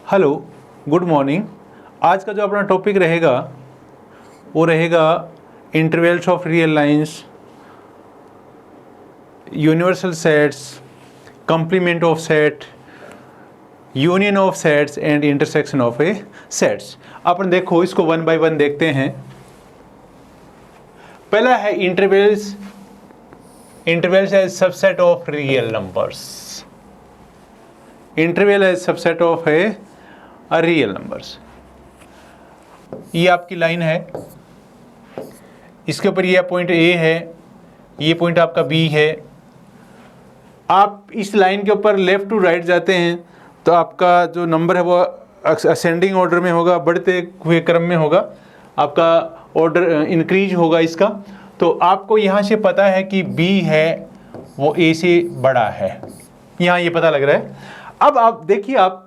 Hello, good morning. आज का जो अपना टॉपिक रहेगा वो रहेगा intervals of real lines, universal sets, complement of set, union of sets and intersection of a sets. अपन देखो इसको वन बाय वन देखते हैं। पहला है intervals as subset of real numbers. Interval as subset of a real numbers. ये आपकी line है, इसके ऊपर ये पॉइंट ए है, ये पॉइंट आपका बी है। आप इस लाइन के ऊपर लेफ्ट टू राइट जाते हैं तो आपका जो नंबर है वो असेंडिंग ऑर्डर में होगा, बढ़ते हुए क्रम में होगा, आपका ऑर्डर इंक्रीज होगा इसका। तो आपको यहाँ से पता है कि बी है वो ए से बड़ा है, यहाँ ये पता लग रहा है। अब आप देखिए, आप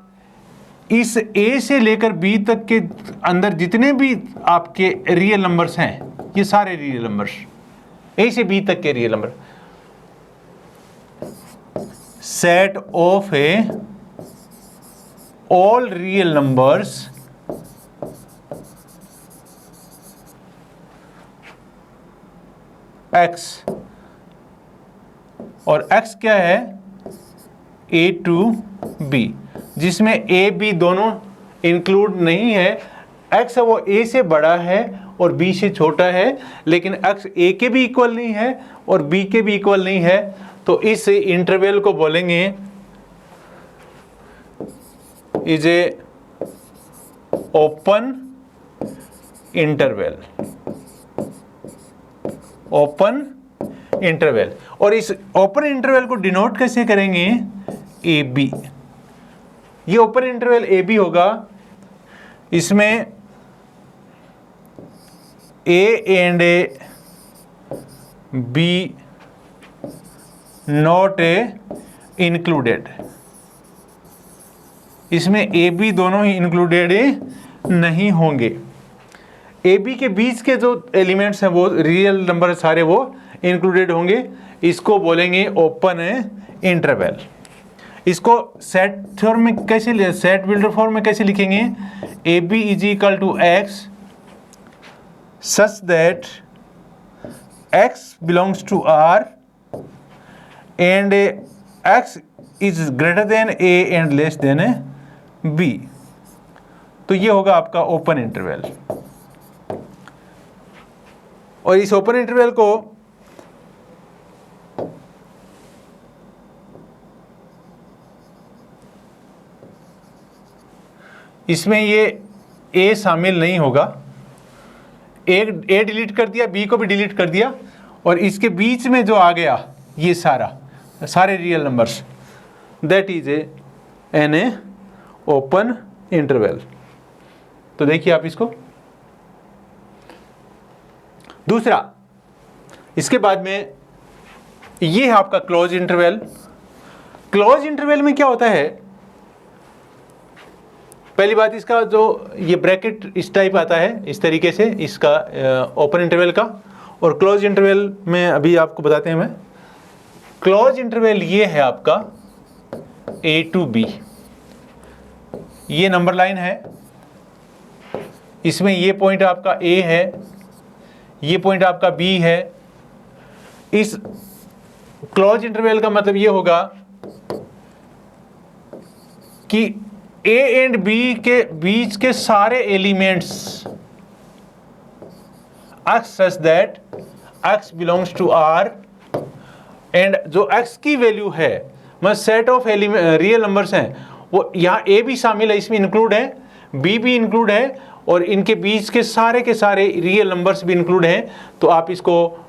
इस ए से लेकर बी तक के अंदर जितने भी आपके रियल नंबर्स हैं, ये सारे रियल नंबर्स, ए से बी तक के real number, set of a all real numbers x, और एक्स क्या है, ए टू बी, जिसमें ए बी दोनों इंक्लूड नहीं है। एक्स है वो ए से बड़ा है और बी से छोटा है, लेकिन एक्स ए के भी इक्वल नहीं है और बी के भी इक्वल नहीं है। तो इस इंटरवल को बोलेंगे is a open interval. Open interval. और इस ओपन इंटरवल को डिनोट कैसे करेंगे, ए बी। ये ओपन इंटरवल ए बी होगा, इसमें A and A B not A included. इसमें ए बी दोनों ही इंक्लूडेड नहीं होंगे। ए बी के बीच के जो एलिमेंट्स हैं वो रियल नंबर सारे वो इंक्लूडेड होंगे। इसको बोलेंगे ओपन इंटरवल। इसको सेट फॉर्म में कैसे, सेट बिल्डर फॉर्म में कैसे लिखेंगे, A B is equal to x such that x belongs to R and x is greater than A and less than B. तो ये होगा आपका ओपन इंटरवल। और इस ओपन इंटरवल को इसमें ये ए शामिल नहीं होगा। ए डिलीट कर दिया, बी को भी डिलीट कर दिया, और इसके बीच में जो आ गया ये सारे real numbers, that is an open interval. तो देखिए आप इसको। दूसरा, इसके बाद में ये है आपका क्लोज इंटरवल। क्लोज इंटरवल में क्या होता है, पहली बात इसका जो ये ब्रैकेट इस टाइप आता है, इस तरीके से इसका ओपन इंटरवल का। और क्लोज इंटरवल में अभी आपको बताते हैं मैं। क्लोज इंटरवल ये है आपका ए टू बी, ये नंबर लाइन है, इसमें ये पॉइंट आपका ए है, ये पॉइंट आपका बी है। इस क्लोज इंटरवल का मतलब ये होगा कि ए एंड बी के बीच के सारे elements x such that x belongs to R, and जो एक्स की वैल्यू है, मतलब सेट ऑफ रियल नंबर्स हैं, वो यहाँ ए भी शामिल है, इसमें इंक्लूड है, बी भी इंक्लूड है, और इनके बीच के सारे रियल नंबर्स भी इंक्लूड हैं। तो आप इसको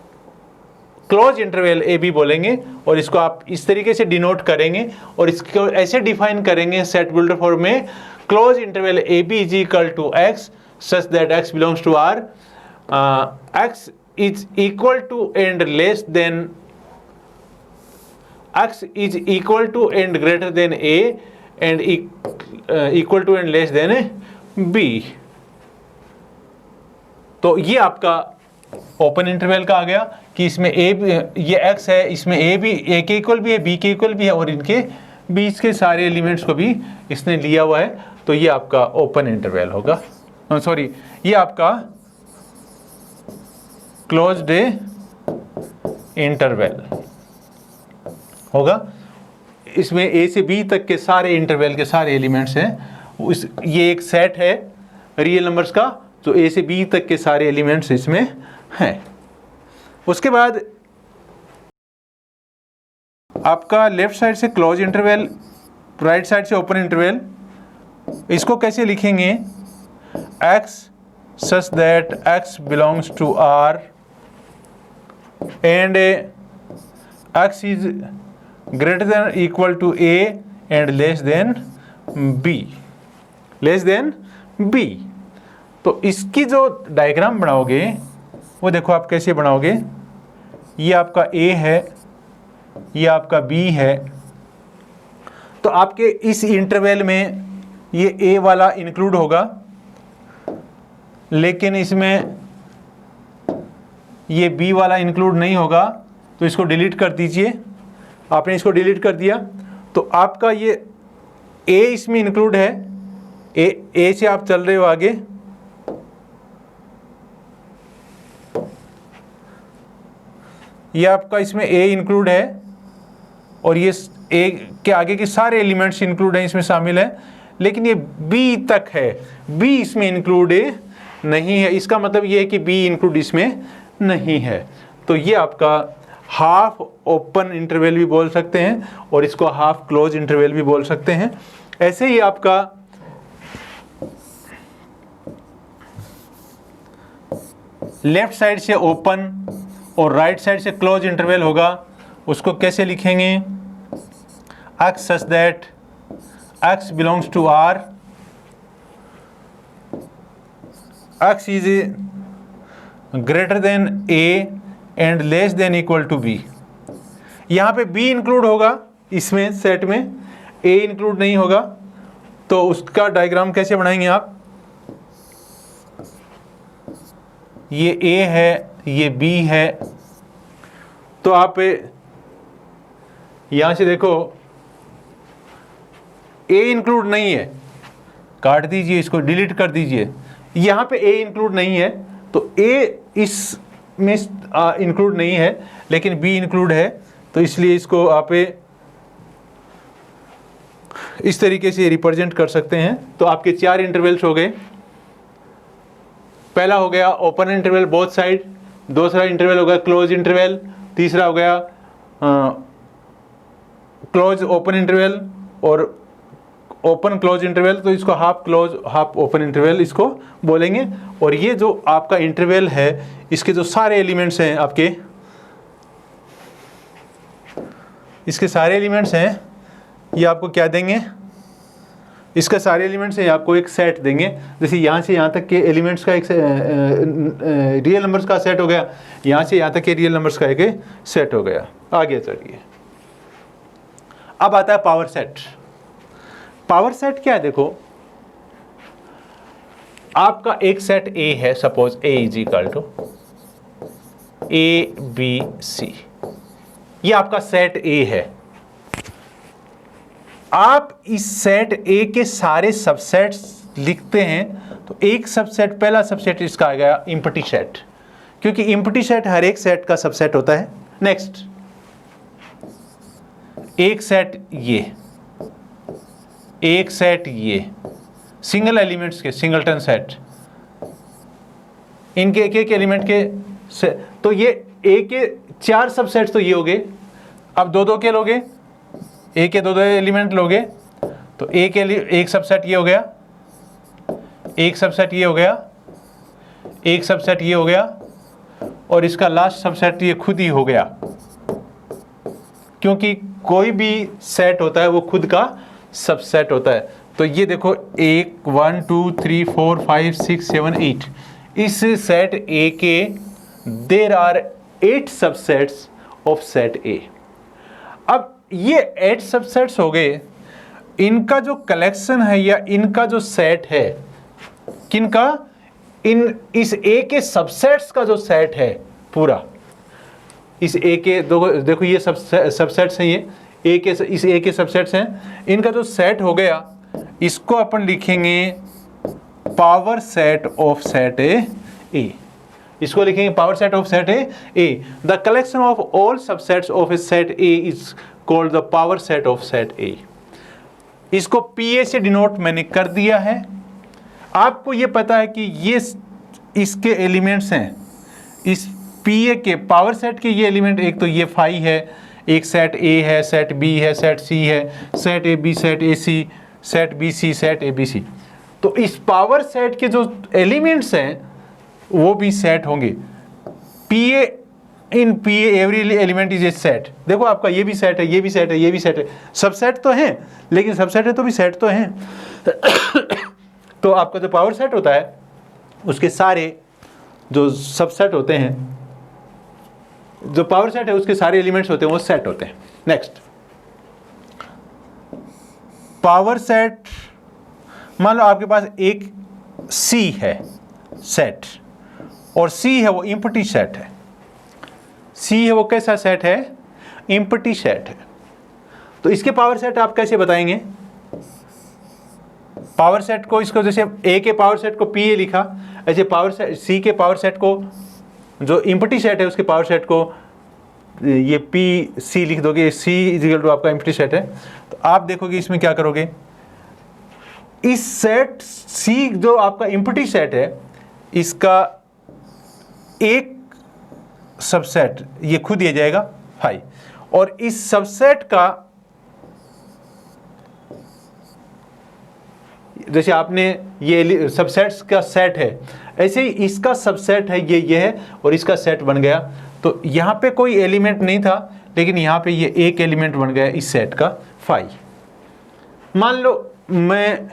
क्लोज इंटरवल ए बी बोलेंगे, और इसको आप इस तरीके से डिनोट करेंगे, और इसको ऐसे डिफाइन करेंगे सेट बिल्डर फॉर्म में, close interval A B is equal to x such that x belongs to R, x is equal to and less than, x is equal to and greater than A and equal to and less than B. तो ये आपका open interval का आ गया कि इसमें ए, ये x है, इसमें ए भी ए के इक्वल भी है, बी के इक्वल भी है, और इनके बीच के सारे एलिमेंट्स को भी इसने लिया हुआ है, तो ये आपका ओपन इंटरवल होगा, सॉरी ये आपका क्लोज्ड इंटरवल होगा। इसमें ए से बी तक के सारे इंटरवल के सारे एलिमेंट्स हैं, ये एक सेट है रियल नंबर्स का, तो ए से बी तक के सारे एलिमेंट्स इसमें हैं। उसके बाद आपका लेफ्ट साइड से क्लोज इंटरवल, राइट साइड से ओपन इंटरवल, इसको कैसे लिखेंगे? x such that x belongs to R and x is greater than or equal to A and less than B, less than B। तो इसकी जो diagram बनाओगे वो देखो आप कैसे बनाओगे, ये आपका A है, ये आपका B है, तो आपके इस इंटरवल में ये A वाला इंक्लूड होगा, लेकिन इसमें ये B वाला इंक्लूड नहीं होगा, तो इसको डिलीट कर दीजिए। आपने इसको डिलीट कर दिया तो आपका ये A इसमें इंक्लूड है, A से आप चल रहे हो आगे, ये आपका इसमें A इंक्लूड है और ये A के आगे के सारे एलिमेंट्स इंक्लूड हैं, इसमें शामिल है, लेकिन ये B तक है, B इसमें इंक्लूड नहीं है। इसका मतलब ये है कि B इंक्लूड इसमें नहीं है। तो ये आपका हाफ ओपन इंटरवल भी बोल सकते हैं और इसको हाफ क्लोज इंटरवल भी बोल सकते हैं। ऐसे ही आपका लेफ्ट साइड से ओपन और राइट साइड से क्लोज इंटरवल होगा, उसको कैसे लिखेंगे? x such that x belongs to R, x is greater than A and less than equal to B। यहाँ पे B इंक्लूड होगा इसमें सेट में, A इंक्लूड नहीं होगा, तो उसका डायग्राम कैसे बनाएंगे आप? ये A है, ये B है, तो आप यहाँ से देखो A इंक्लूड नहीं है, काट दीजिए, इसको डिलीट कर दीजिए। यहाँ पे A इंक्लूड नहीं है, तो A इस में इंक्लूड नहीं है, लेकिन B इंक्लूड है, तो इसलिए इसको आप इस तरीके से रिप्रेजेंट कर सकते हैं। तो आपके 4 इंटरवल्स हो गए। पहला हो गया ओपन इंटरवल बोथ साइड, दूसरा इंटरवल हो गया क्लोज इंटरवल, तीसरा हो गया क्लोज ओपन इंटरवल और ओपन क्लोज इंटरवल, तो इसको half close half open interval इसको बोलेंगे। और ये जो आपका इंटरवल है, इसके जो सारे एलिमेंट्स हैं आपके, इसके सारे एलिमेंट्स हैं, ये आपको क्या देंगे? इसके सारे एलिमेंट्स हैं आपको एक सेट देंगे। जैसे यहाँ से यहाँ तक के एलिमेंट्स का एक रियल नंबर्स का सेट हो गया, यहाँ से यहाँ तक के रियल नंबर्स का एक सेट हो गया। आगे चलिए, अब आता है पावर सेट। पावर सेट क्या है? देखो, आपका एक सेट A है, suppose A is equal to ABC, ये आपका सेट A है। आप इस सेट A के सारे सबसेट्स लिखते हैं, तो एक सबसेट, पहला सबसेट इसका आ गया एम्प्टी सेट, क्योंकि एम्प्टी सेट हर एक सेट का सबसेट होता है। नेक्स्ट, एक सेट ये, एक सेट ये, सिंगल एलिमेंट्स के सिंगलटन सेट, इनके एक एक एलिमेंट के तो ये ए के 4 सबसेट्स तो ये हो गए। अब दो दो के लोगे, ए के दो एलिमेंट लोगे, तो ए के लिए एक सबसेट ये हो गया, एक सबसेट ये हो गया, एक सबसेट ये हो गया, और इसका लास्ट सबसेट ये खुद ही हो गया, क्योंकि कोई भी सेट होता है वो खुद का सबसेट होता है। तो ये देखो 1 2 3 4 5 6 7 8, इस सेट A के there are 8 subsets of set A। अब ये 8 सबसेट्स हो गए, इनका जो कलेक्शन है या इनका जो सेट है, किनका? इस A के सबसेट्स का जो सेट है पूरा, इस A के देखो ये सबसेट्स हैं, इस ए के सबसेट्स हैं, इनका जो सेट हो गया इसको अपन लिखेंगे पावर सेट ऑफ सेट ए। इसको लिखेंगे power set of set A. The collection of all subsets of A set A is called the power set of set ए। इसको पीए से डिनोट मैंने कर दिया है। आपको ये पता है कि ये इसके एलिमेंट्स हैं, इस पीए के पावर सेट के ये एलिमेंट, एक तो ये फाई है, एक सेट ए है, सेट बी है, सेट सी है, set A B, set A C, set B C, set A B C. तो इस पावर सेट के जो एलिमेंट्स हैं वो भी सेट होंगे। PA in PA every element is a set. देखो आपका ये भी सेट है, ये भी सेट है, ये भी सेट है, सबसेट तो हैं, लेकिन सबसेट है तो भी सेट तो हैं। तो आपका जो पावर सेट होता है उसके सारे जो सबसेट होते हैं, जो पावर सेट है उसके सारे एलिमेंट्स होते हैं वो सेट होते हैं। नेक्स्ट, पावर सेट, मान लो आपके पास एक सी है सेट, और सी है वो एम्प्टी सेट है। सी है वो कैसा सेट है? एम्प्टी सेट है। तो इसके पावर सेट आप कैसे बताएंगे? पावर सेट को, इसको जैसे ए के पावर सेट को पी ए लिखा, ऐसे पावर सेट सी के पावर सेट को, जो एम्प्टी सेट है उसके पावर सेट को ये पी सी लिख दोगे। सी इजिकल टू आपका एम्प्टी सेट है। तो आप देखोगे इसमें क्या करोगे, इस सेट सी जो आपका एम्प्टी सेट है इसका एक सबसेट ये खुद ये जाएगा फाई, और इस सबसेट का, जैसे आपने ये सबसेट्स का सेट है, ऐसे ही इसका सबसेट है ये है, और इसका सेट बन गया। तो यहाँ पे कोई एलिमेंट नहीं था, लेकिन यहाँ पे ये एक एलिमेंट बन गया इस सेट का फाई। मान लो मैं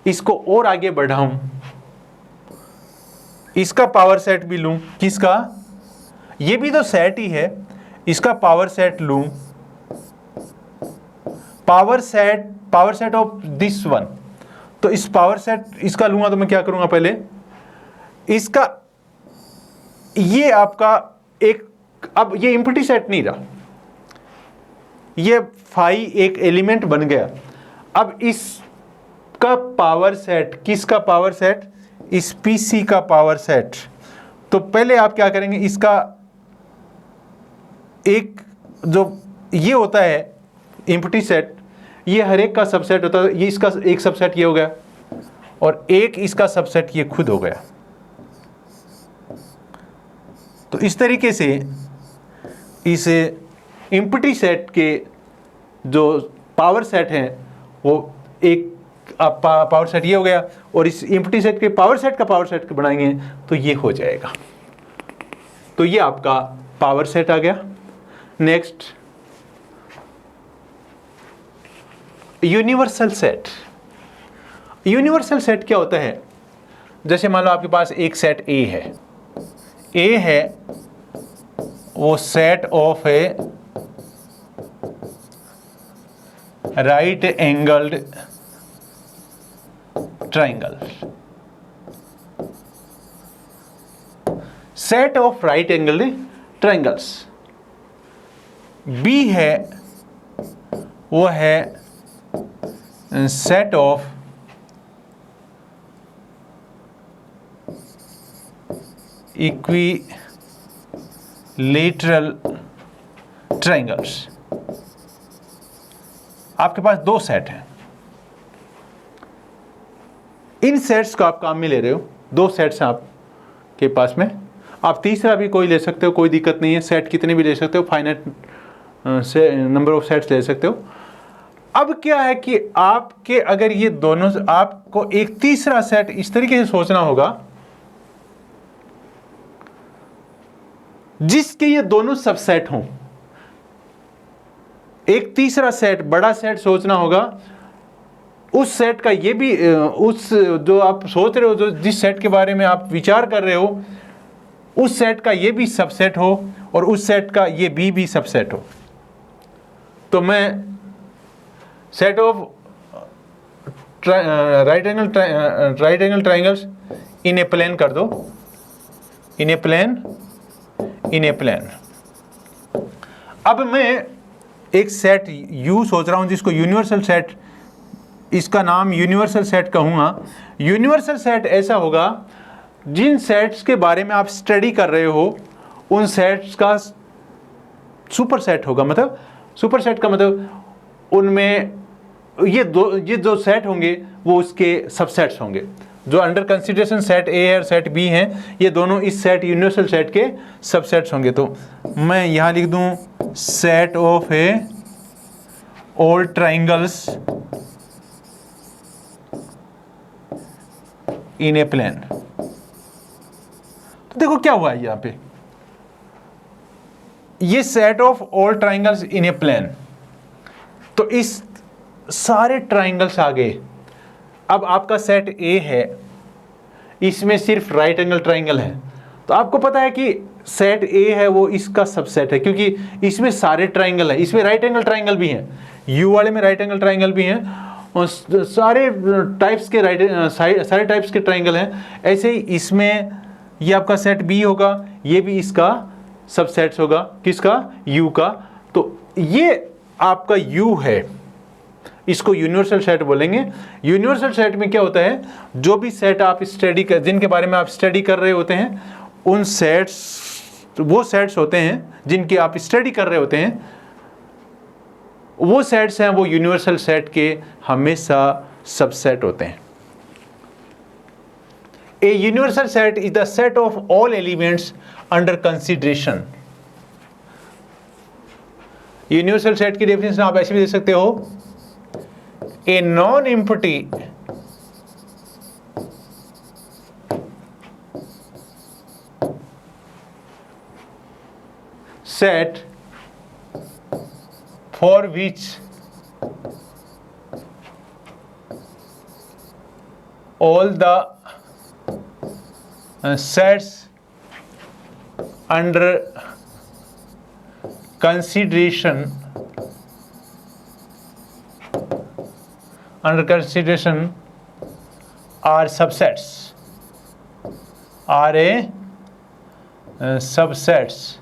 इसको और आगे बढ़ाऊं, इसका पावर सेट भी लूं, किसका? ये भी तो सेट ही है, इसका पावर सेट लूं, power set of this one. तो इस पावर सेट इसका लूंगा तो मैं क्या करूंगा, पहले इसका, ये आपका एक, अब ये एम्प्टी सेट नहीं रहा, ये फाई एक एलिमेंट बन गया। अब इसका पावर सेट, किसका पावर सेट? इस पीसी का पावर सेट। तो पहले आप क्या करेंगे, इसका एक जो ये होता है एम्प्टी सेट, ये हर एक का सबसेट होता है। ये इसका एक सबसेट ये हो गया, और एक इसका सबसेट ये खुद हो गया। तो इस तरीके से इस एम्प्टी सेट के जो पावर सेट हैं वो एक पावर सेट ये हो गया, और इस एम्प्टी सेट के पावर सेट का पावर सेट बनाएंगे तो ये हो जाएगा। तो ये आपका पावर सेट आ गया। Next, universal set. Universal set क्या होता है? जैसे मान लो आपके पास एक सेट ए है, ए है वो set of a right angled triangle, set of right angled triangles. B है वो है सेट ऑफ इक्विलेटरल ट्राइंगल्स। आपके पास दो सेट हैं, इन सेट्स को आप काम में ले रहे हो, दो सेट्स हैं आपके पास में, आप तीसरा भी कोई ले सकते हो, कोई दिक्कत नहीं है, सेट कितने भी ले सकते हो, फाइनाइट से नंबर ऑफ सेट्स ले सकते हो। अब क्या है कि आपके अगर ये दोनों, आपको एक तीसरा सेट इस तरीके से सोचना होगा जिसके ये दोनों सबसेट हों। एक तीसरा सेट, बड़ा सेट सोचना होगा, उस सेट का ये भी, उस जो आप सोच रहे हो, जो जिस सेट के बारे में आप विचार कर रहे हो, उस सेट का ये भी सबसेट हो, और उस सेट का ये भी सबसेट हो। तो मैं set of right angle triangles in a plane कर दो, इन ए प्लेन। अब मैं एक सेट यू सोच रहा हूँ जिसको यूनिवर्सल सेट, इसका नाम यूनिवर्सल सेट कहूँगा। यूनिवर्सल सेट ऐसा होगा जिन सेट्स के बारे में आप स्टडी कर रहे हो उन सेट्स का सुपर सेट होगा। मतलब सुपर सेट का मतलब उनमें ये जो सेट होंगे वो उसके सबसेट्स होंगे। जो अंडर कंसिडरेशन सेट ए और सेट बी हैं, ये दोनों इस सेट यूनिवर्सल सेट के सबसेट्स होंगे। तो मैं यहाँ लिख दूँ set of a all triangles in a plane. तो देखो क्या हुआ है यहाँ पे, ये set of all triangles in a plane, तो इस सारे ट्राइंगल्स आ गए। अब आपका सेट ए है, इसमें सिर्फ राइट एंगल ट्राइंगल है, तो आपको पता है कि सेट ए है वो इसका सबसेट है, क्योंकि इसमें सारे ट्राइंगल है, इसमें राइट एंगल ट्राइंगल भी हैं, यू वाले में राइट एंगल ट्राइंगल भी हैं, और सारे टाइप्स के सारे टाइप्स के ट्राइंगल हैं। ऐसे ही इसमें ये आपका सेट बी होगा, ये भी इसका सबसेट्स होगा, किसका, यू का। तो ये आपका यू है, इसको यूनिवर्सल सेट बोलेंगे। यूनिवर्सल सेट में क्या होता है, जो भी सेट आप स्टडी कर, जिनके बारे में आप स्टडी कर रहे होते हैं, उन सेट्स, वो सेट्स होते हैं जिनकी आप स्टडी कर रहे होते हैं, वो सेट्स हैं, वो यूनिवर्सल सेट के हमेशा सबसेट होते हैं। A universal set is the set of all elements under consideration. Universal set की डेफिनेशन आप ऐसे भी दे सकते हो, a non empty set for which all the sets under consideration are subsets, are a subsets,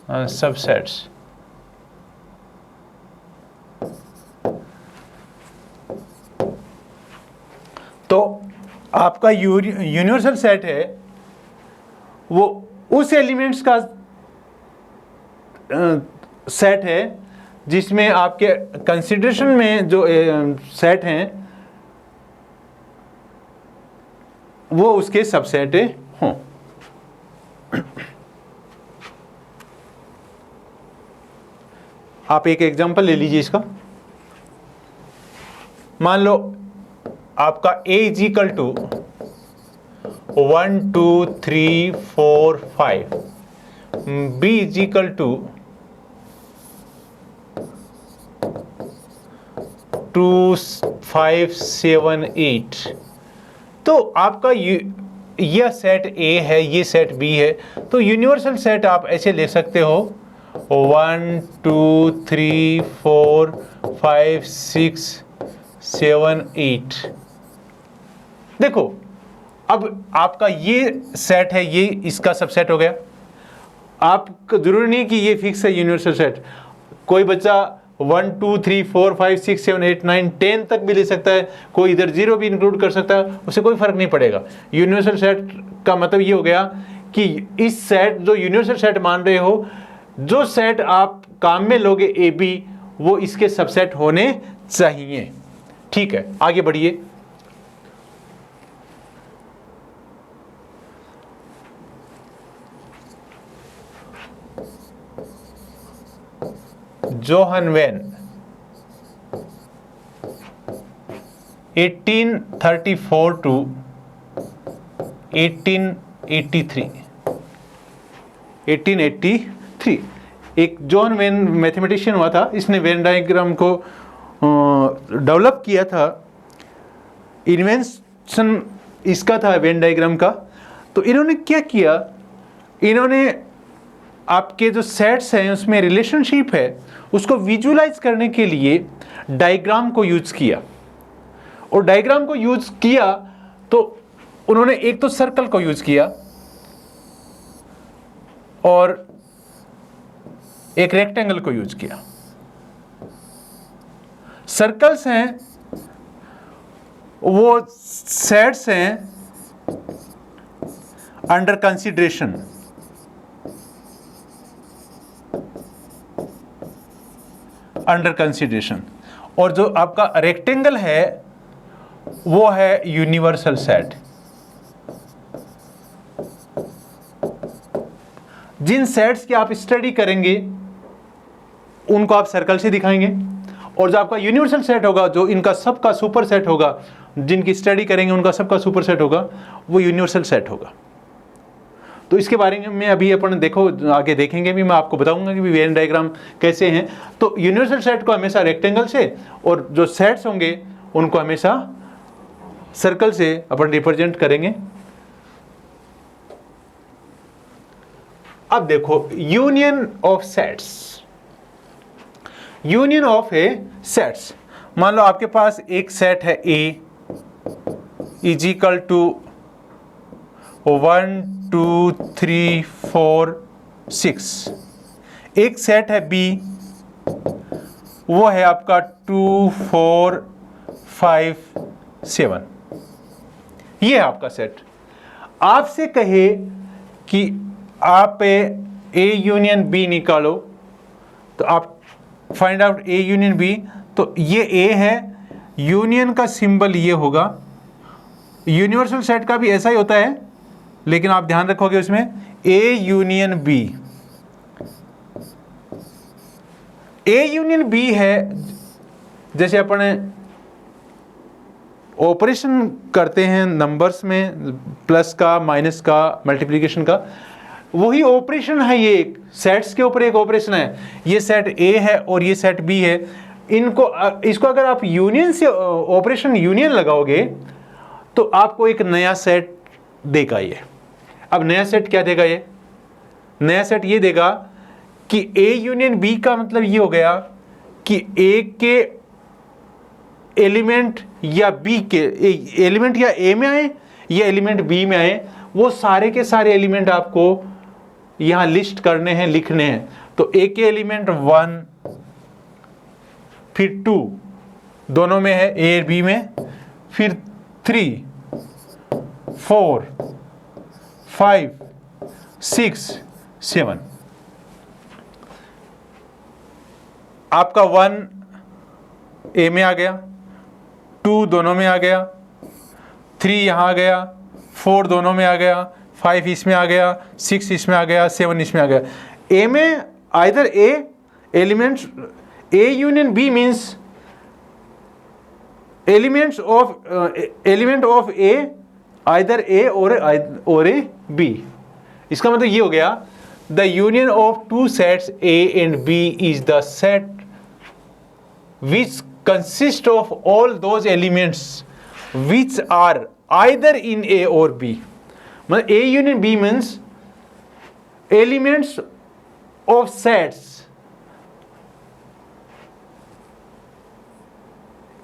subsets. तो आपका universal set है वो उस एलिमेंट्स का सेट है जिसमें आपके कंसिडरेशन में जो सेट हैं वो उसके सबसेट हों। आप एक एग्जांपल ले लीजिए इसका। मान लो आपका a is equal to 1 2 3 4 5, b is equal to 2 5 7 8। तो आपका यह सेट A है, ये सेट B है, तो यूनिवर्सल सेट आप ऐसे ले सकते हो 1 2 3 4 5 6 7 8। देखो अब आपका ये सेट है, ये इसका सबसेट हो गया। आपको जरूरी नहीं कि ये फिक्स है यूनिवर्सल सेट, कोई बच्चा 1 2 3 4 5 6 7 8 9 10 तक भी ले सकता है, कोई इधर 0 भी इंक्लूड कर सकता है, उससे कोई फर्क नहीं पड़ेगा। यूनिवर्सल सेट का मतलब ये हो गया कि इस सेट, जो यूनिवर्सल सेट मान रहे हो, जो सेट आप काम में लोगे ए बी, वो इसके सबसेट होने चाहिए। ठीक है, आगे बढ़िए। जोहन वेन 1834 टू 1883 एक जॉन वेन मैथमेटिशियन हुआ था, इसने वेन डायग्राम को डेवलप किया था। इन्वेंशन इसका था वेन डायग्राम का। तो इन्होंने क्या किया, इन्होंने आपके जो सेट्स हैं उसमें रिलेशनशिप है उसको विजुलाइज करने के लिए डायग्राम को यूज किया। और डायग्राम को यूज किया तो उन्होंने एक तो सर्कल को यूज किया और एक रेक्टेंगल को यूज किया। सर्कल्स हैं वो सेट्स हैं अंडर कंसीडरेशन। अंडर कंसीडरेशन, और जो आपका रेक्टेंगल है वो है यूनिवर्सल सेट। जिन सेट्स की आप स्टडी करेंगे उनको आप सर्कल से दिखाएंगे, और जो आपका यूनिवर्सल सेट होगा, जो इनका सबका सुपर सेट होगा, जिनकी स्टडी करेंगे उनका सबका सुपर सेट होगा, वो यूनिवर्सल सेट होगा। तो इसके बारे में अभी अपन देखो आगे देखेंगे भी, मैं आपको बताऊंगा कि वेन डायग्राम कैसे हैं। तो यूनिवर्सल सेट को हमेशा रेक्टेंगल से, और जो सेट्स होंगे उनको हमेशा सर्कल से अपन रिप्रेजेंट करेंगे। अब देखो union of sets, union of a sets. मान लो आपके पास एक सेट है A इज इक्वल टू 1 2 3 4 6। एक सेट है B, वो है आपका 2 4 5 7। ये है आपका सेट। आपसे कहे कि आप A यूनियन B निकालो, तो आप find out A union B। तो ये A है, यूनियन का सिंबल ये होगा। यूनिवर्सल सेट का भी ऐसा ही होता है, लेकिन आप ध्यान रखोगे उसमें A union B। A union B है, जैसे अपन ऑपरेशन करते हैं नंबर्स में, प्लस का, माइनस का, मल्टीप्लिकेशन का, वही ऑपरेशन है। ये एक सेट्स के ऊपर एक ऑपरेशन है। ये सेट A है और ये सेट B है। इसको अगर आप यूनियन से ऑपरेशन यूनियन लगाओगे तो आपको एक नया सेट देगा ये। अब नया सेट क्या देगा ये? नया सेट ये देगा कि A यूनियन B का मतलब ये हो गया कि A के एलिमेंट या B के एलिमेंट या A में आए या एलिमेंट B में आए, वो सारे के सारे एलिमेंट आपको यहां लिस्ट करने हैं, लिखने हैं। तो A के एलिमेंट 1 फिर 2 दोनों में है, A और B में, फिर 3 4 5 6 7। आपका 1 A में आ गया, 2 दोनों में आ गया, 3 यहाँ आ गया, 4 दोनों में आ गया, 5 इसमें आ गया, 6 इसमें आ गया, 7 इसमें आ गया। A में either A elements, A union B means elements of element of A either A और A B। इसका मतलब ये हो गया, the union of two sets A and B is the set which consist of all those elements which are either in A or B। मतलब A union B means elements of sets।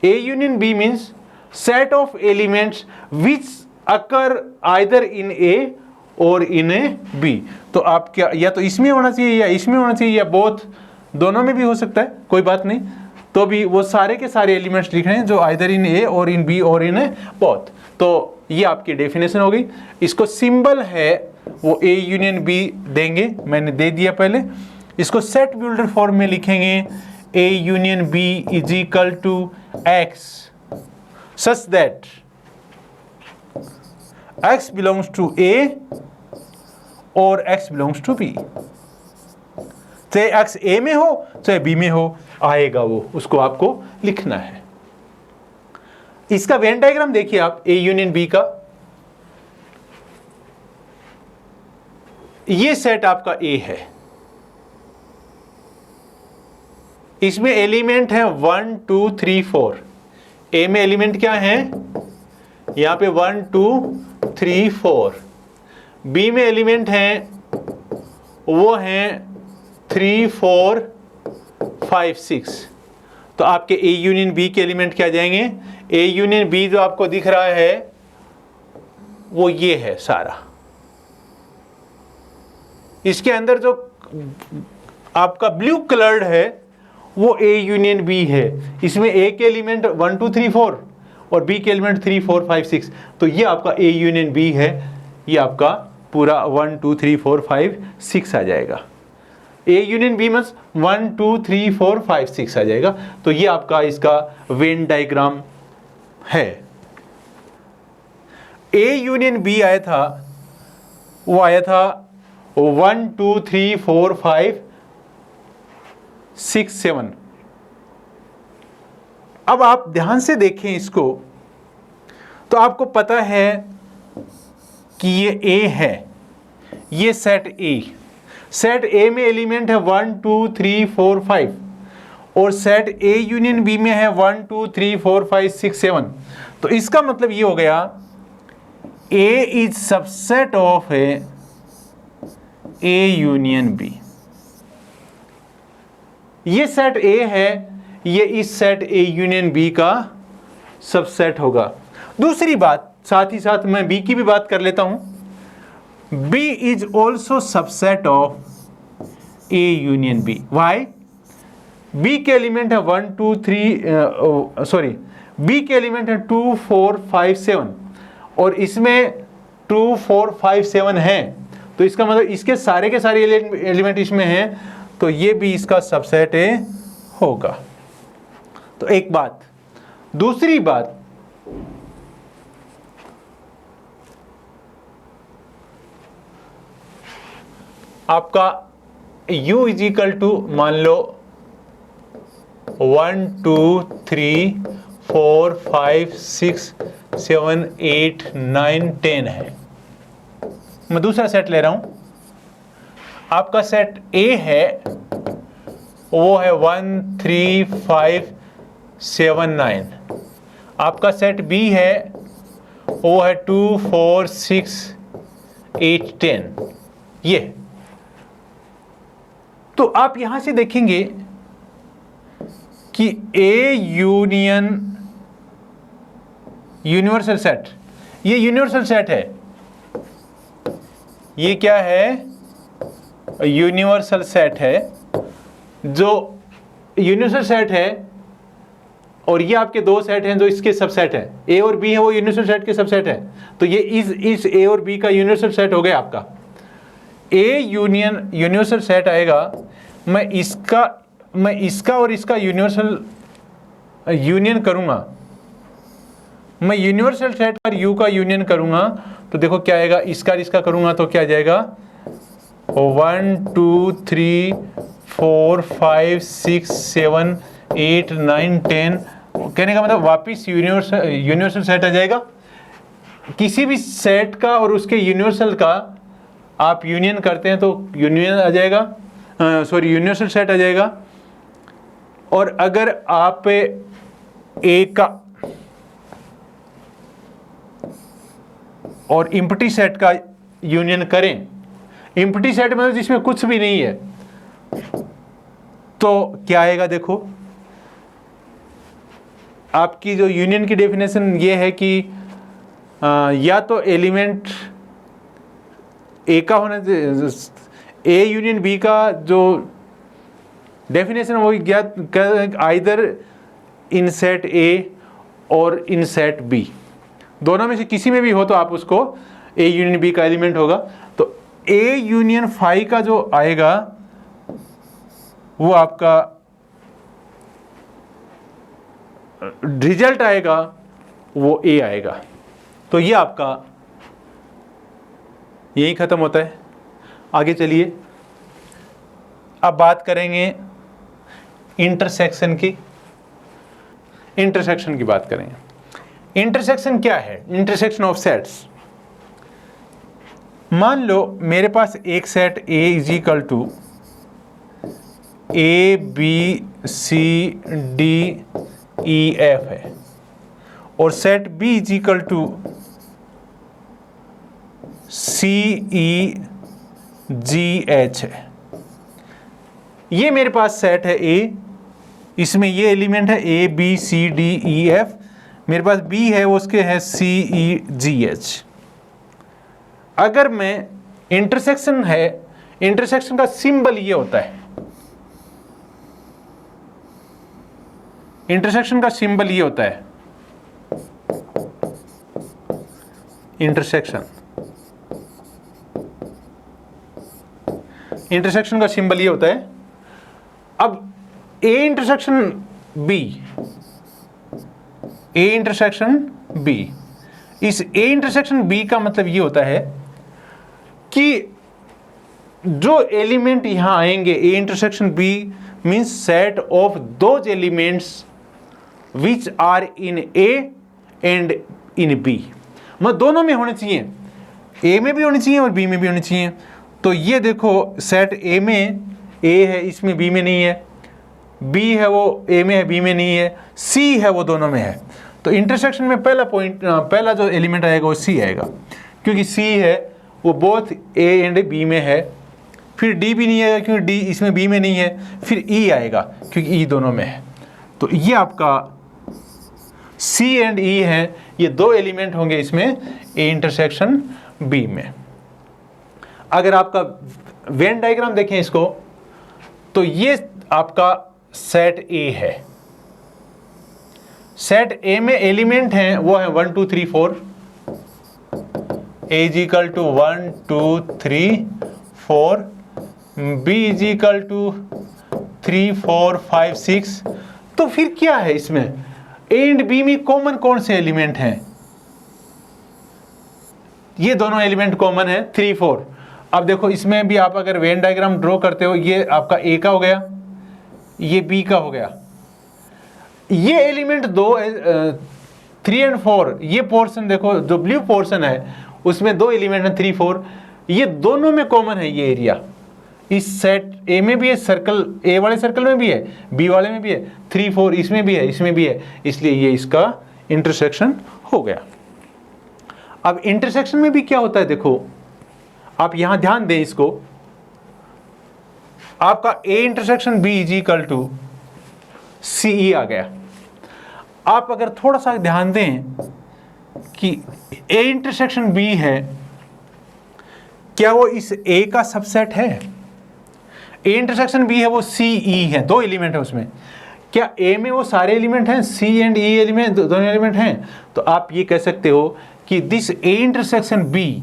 A union B means set of elements which occur either in A or in A B। तो आप क्या, या तो इसमें होना चाहिए या इसमें होना चाहिए, या बोथ, दोनों में भी हो सकता है, कोई बात नहीं। तो भी वो सारे के सारे एलिमेंट्स लिख रहे हैं जो आइदर इन ए और इन बी और इन बोथ। तो ये आपकी डेफिनेशन हो गई। इसको सिंबल है वो ए यूनियन बी देंगे, मैंने दे दिया पहले। इसको सेट बिल्डर फॉर्म में लिखेंगे, A union B is equal to x such that x belongs to A और एक्स बिलोंग्स टू बी। चाहे एक्स ए में हो चाहे बी में हो, आएगा वो, उसको आपको लिखना है। इसका वेन डायग्राम देखिए आप, ए यूनियन बी का। ये सेट आपका ए है, इसमें एलिमेंट है 1 2 3 4। ए में एलिमेंट क्या है? यहां पे 1 2 3 4। बी में एलिमेंट हैं, वो हैं 3 4 5 6। तो आपके ए यूनियन बी के एलिमेंट क्या जाएंगे? ए यूनियन बी जो आपको दिख रहा है वो ये है सारा। इसके अंदर जो आपका ब्लू कलर्ड है वो A यूनियन B है। इसमें A के एलिमेंट 1 2 3 4 और B के एलिमेंट 3 4 5 6, तो ये आपका A यूनियन B है। ये आपका पूरा 1 2 3 4 5 6 आ जाएगा। A यूनियन B मीन्स 1 2 3 4 5 6 आ जाएगा। तो ये आपका इसका वेन डायग्राम है। A यूनियन B आया था, वो आया था 1 2 3 4 5 6 7। अब आप ध्यान से देखें इसको, तो आपको पता है कि ये A है, ये सेट A। सेट A में एलिमेंट है 1 2 3 4 5 और सेट A यूनियन B में है 1 2 3 4 5 6 7। तो इसका मतलब ये हो गया A is subset of A union B। ये सेट A है, ये इस सेट A यूनियन B का सबसेट होगा। दूसरी बात, साथ ही साथ मैं B की भी बात कर लेता हूं। B is also subset of A union B। Why? B के एलिमेंट है 1 2 3 सॉरी, B के एलिमेंट है 2 4 5 7 और इसमें 2 4 5 7 हैं। तो इसका मतलब इसके सारे के सारे एलिमेंट इसमें हैं, तो ये भी इसका सबसेट होगा। तो एक बात। दूसरी बात, आपका U इज इक्वल टू मान लो 1 2 3 4 5 6 7 8 9 10 है। मैं दूसरा सेट ले रहा हूं। आपका सेट A है, वो है 1 3 5 7 9। आपका सेट B है, वो है 2 4 6 8 10। ये तो आप यहां से देखेंगे कि A यूनियन यूनिवर्सल सेट, ये यूनिवर्सल सेट है। ये क्या है? यूनिवर्सल सेट है। जो यूनिवर्सल सेट है और ये आपके दो सेट हैं जो इसके सबसेट है, A और B है, वो यूनिवर्सल सेट के सबसेट है। तो ये इस A और B का यूनिवर्सल सेट हो गया आपका। A यूनियन यूनिवर्सल सेट आएगा। मैं इसका और इसका यूनिवर्सल यूनियन करूंगा। मैं यूनिवर्सल सेट पर U का यूनियन करूंगा तो देखो क्या आएगा। इसका इसका करूंगा तो क्या आ जाएगा? 1 2 3 4 5 6 7 8 9 10। कहने का मतलब वापिस यूनिवर्सल सेट आ जाएगा। किसी भी सेट का और उसके यूनिवर्सल का आप यूनियन करते हैं तो यूनियन आ जाएगा, यूनिवर्सल सेट आ जाएगा। और अगर आप A का और एम्प्टी सेट का यूनियन करें, एम्प्टी सेट में जिसमें कुछ भी नहीं है, तो क्या आएगा? देखो आपकी जो यूनियन की डेफिनेशन ये है कि या तो एलिमेंट ए का होना चाहिए, ए यूनियन बी का जो डेफिनेशन वो ज्ञात आइदर इन सेट ए और इन सेट बी, दोनों में से किसी में भी हो तो आप उसको ए यूनियन बी का एलिमेंट होगा। तो ए यूनियन फाई का जो आएगा वो आपका रिजल्ट आएगा वो ए आएगा। तो ये आपका यही खत्म होता है। आगे चलिए अब बात करेंगे इंटरसेक्शन की। इंटरसेक्शन की बात करेंगे। इंटरसेक्शन क्या है? Intersection of sets. मान लो मेरे पास एक set A is equal to A B C D E F है और set B is equal to C E G H है। ये मेरे पास सेट है A, इसमें ये एलिमेंट है A B C D E F। मेरे पास B है वो उसके है C E G H। अगर मैं इंटरसेक्शन है, इंटरसेक्शन का सिंबल ये होता है, इंटरसेक्शन का सिंबल ये होता है, इंटरसेक्शन का सिंबल ये होता है। अब ए इंटरसेक्शन बी, इस ए इंटरसेक्शन बी का मतलब ये होता है कि जो एलिमेंट यहां आएंगे, A intersection B means set of those elements which are in A and in B, मतलब दोनों में होने चाहिए, ए में भी होनी चाहिए और बी में भी होनी चाहिए। तो ये देखो सेट ए में ए है, इसमें बी में नहीं है, बी है वो ए में है, बी में नहीं है, सी है वो दोनों में है। तो इंटरसेक्शन में पहला जो एलिमेंट आएगा वो सी आएगा, क्योंकि सी है वो बोथ ए एंड बी में है। फिर डी भी नहीं आएगा क्योंकि डी इसमें बी में नहीं है। फिर ई आएगा क्योंकि ई दोनों में है। तो ये आपका सी एंड ई है, ये दो एलिमेंट होंगे इसमें ए इंटरसेक्शन बी में। अगर आपका वेन डायग्राम देखें इसको, तो ये आपका सेट ए है। सेट ए में एलिमेंट हैं वो है 1 2 3 4, A is equal to 1 2 3 4, B is equal to 3 4 5 6। तो फिर क्या है इसमें, ए एंड बी में कॉमन कौन से एलिमेंट हैं? ये दोनों एलिमेंट कॉमन है 3 4। अब देखो इसमें भी आप अगर वेन डायग्राम ड्रॉ करते हो, ये आपका ए का हो गया, ये बी का हो गया। ये एलिमेंट दो 3 एंड 4, ये पोर्शन देखो जो ब्लू पोर्शन है उसमें दो एलिमेंट हैं 3 4, ये दोनों में कॉमन है ये एरिया। इस सेट ए में भी है, सर्कल ए वाले सर्कल में भी है, बी वाले में भी है, 3 4 इसमें भी है, इसमें भी है, इसलिए ये इसका इंटरसेक्शन हो गया। अब इंटरसेक्शन में भी क्या होता है देखो, आप यहां ध्यान दें इसको, आपका A intersection B is equal to C E आ गया। आप अगर थोड़ा सा ध्यान दें कि ए इंटरसेक्शन बी है, क्या वो इस ए का सबसेट है? ए इंटरसेक्शन बी है वो सी ई है, दो एलिमेंट है उसमें। क्या ए में वो सारे एलिमेंट हैं, सी एंड ई एलिमेंट दोनों एलिमेंट हैं? तो आप ये कह सकते हो कि this A intersection B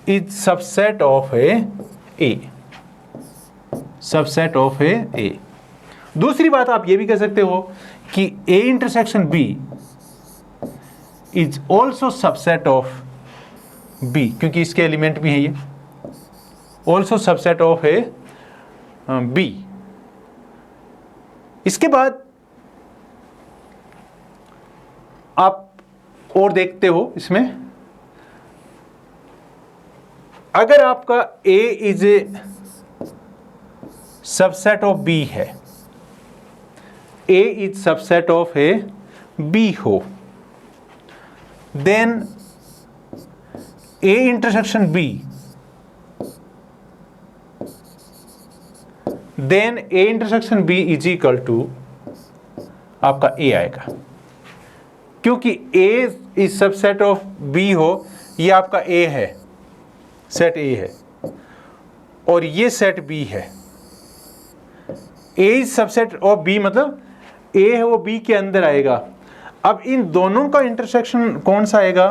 is subset of A, subset of A. दूसरी बात आप ये भी कह सकते हो कि A intersection B is also subset of B, क्योंकि इसके एलिमेंट भी हैं ये, also subset of A B. इसके बाद आप और देखते हो इसमें, अगर आपका A is a subset of B है, A is subset of a B हो, then A intersection B, then A intersection B is equal to आपका A आएगा, क्योंकि A is subset of B हो, ये आपका A है, सेट A है, और ये सेट B है। A is subset of B मतलब A है वो B के अंदर आएगा। अब इन दोनों का इंटरसेक्शन कौन सा आएगा?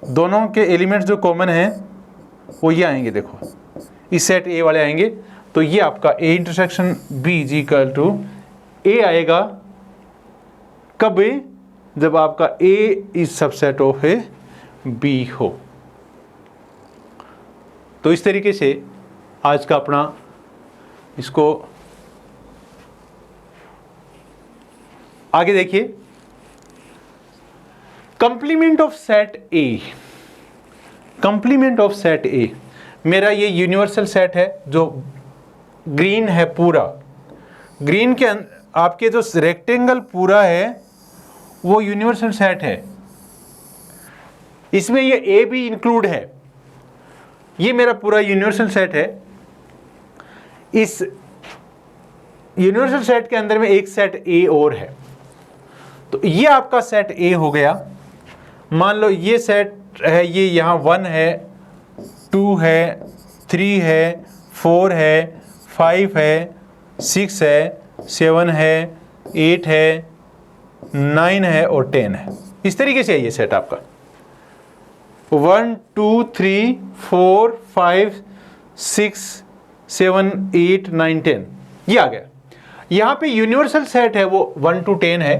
दोनों के एलिमेंट्स जो कॉमन हैं वो ये आएंगे, देखो इस सेट A वाले आएंगे। तो ये आपका A intersection B is equal to A आएगा कब? जब आपका A is subset of a B हो। तो इस तरीके से आज का अपना इसको आगे देखिए। Complement of set A, complement of set ए, मेरा ये यूनिवर्सल सेट है जो ग्रीन है पूरा, ग्रीन के आपके जो रेक्टेंगल पूरा है वो यूनिवर्सल सेट है, इसमें ये ए भी इंक्लूड है, ये मेरा पूरा यूनिवर्सल सेट है। इस यूनिवर्सल सेट के अंदर में एक सेट ए और है, तो ये आपका सेट ए हो गया। मान लो ये सेट है, ये यहाँ 1 है, 2 है, 3 है, 4 है, 5 है, 6 है, 7 है, 8 है, 9 है और 10 है। इस तरीके से है ये सेट आपका 1 2 3 4 5 6 7 8 9 10 ये आ गया। यहां पे यूनिवर्सल सेट है वो 1 to 10 है,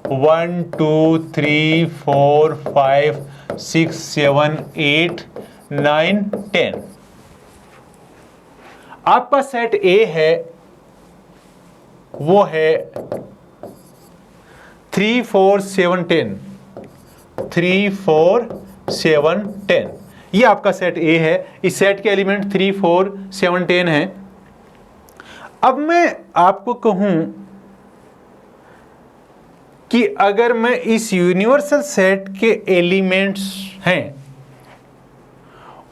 1 2 3 4 5 6 7 8 9 10। आपका सेट ए है वो है 3 4 7 10, 3 4 7 10 ये आपका सेट ए है। इस सेट के एलिमेंट 3 4 7 10 है। अब मैं आपको कहूं कि अगर मैं इस यूनिवर्सल सेट के एलिमेंट्स हैं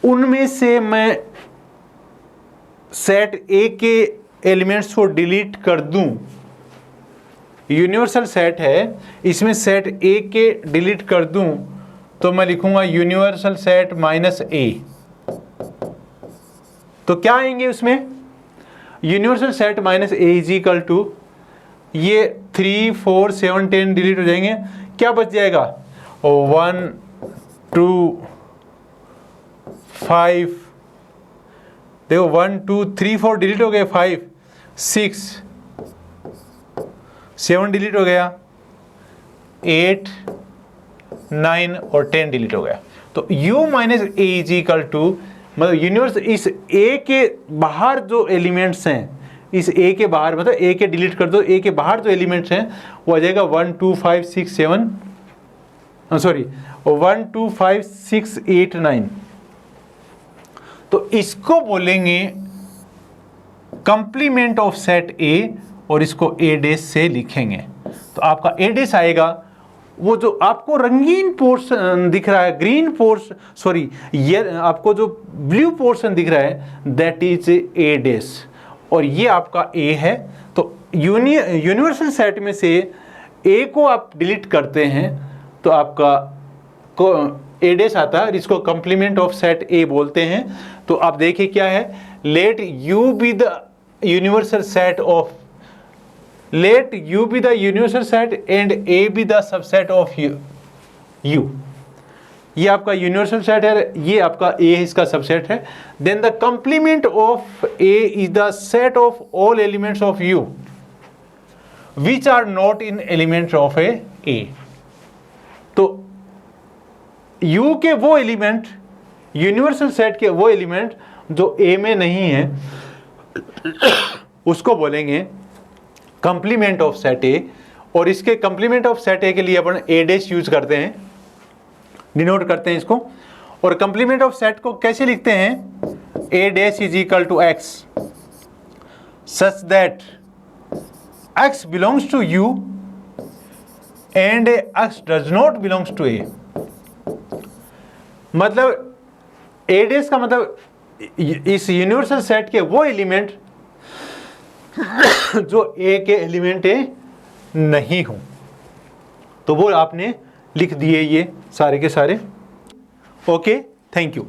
उनमें से मैं सेट ए के एलिमेंट्स को डिलीट कर दूं, यूनिवर्सल सेट है इसमें सेट ए के डिलीट कर दूं तो मैं लिखूंगा यूनिवर्सल सेट माइनस ए। तो क्या आएंगे उसमें, universal set minus A is equal to ये 3 4 7 10 डिलीट हो जाएंगे, क्या बच जाएगा 1 2 5, देखो 1 2 3 4 डिलीट हो गए, 5 6 7 डिलीट हो गया, 8 9 और 10 डिलीट हो गया। तो u minus A is equal to मतलब यूनिवर्स इस a के बाहर जो एलिमेंट्स हैं, इस a के बाहर मतलब a के डिलीट कर दो, a के बाहर जो एलिमेंट्स हैं वो आ जाएगा 1 2 5 6 7 सॉरी 1 2 5 6 8 9। तो इसको बोलेंगे कंप्लीमेंट ऑफ सेट ए और इसको ए डैश से लिखेंगे। तो आपका ए डैश आएगा वो जो आपको रंगीन पोर्शन दिख रहा है, ग्रीन पोर्शन सॉरी ये आपको जो ब्लू पोर्शन दिख रहा है दैट इज ए डैश और ये आपका ए है। तो यूनिवर्सल सेट में से ए को आप डिलीट करते हैं तो आपका को ए डैश आता है और इसको कंप्लीमेंट ऑफ सेट ए बोलते हैं। तो आप देखिए क्या है, let you be the universal set of let u be the universal set and a be the subset of u। ये आपका यूनिवर्सल सेट है, ये आपका a इसका सबसेट है। Then the complement of a is the set of all elements of u which are not in elements of a। तो u के वो एलिमेंट, यूनिवर्सल सेट के वो एलिमेंट जो a में नहीं है उसको बोलेंगे कंप्लीमेंट ऑफ सेट ए। और इसके कंप्लीमेंट ऑफ सेट ए के लिए अपन ए डैश यूज करते हैं, डिनोट करते हैं इसको। और कंप्लीमेंट ऑफ सेट को कैसे लिखते हैं, A dash is equal to x such that x belongs to U and X does not belongs to A. मतलब ए डैश का मतलब इस यूनिवर्सल सेट के वो एलिमेंट जो ए के एलिमेंट ए नहीं हो। तो वो आपने लिख दिए ये सारे के सारे। Okay, thank you.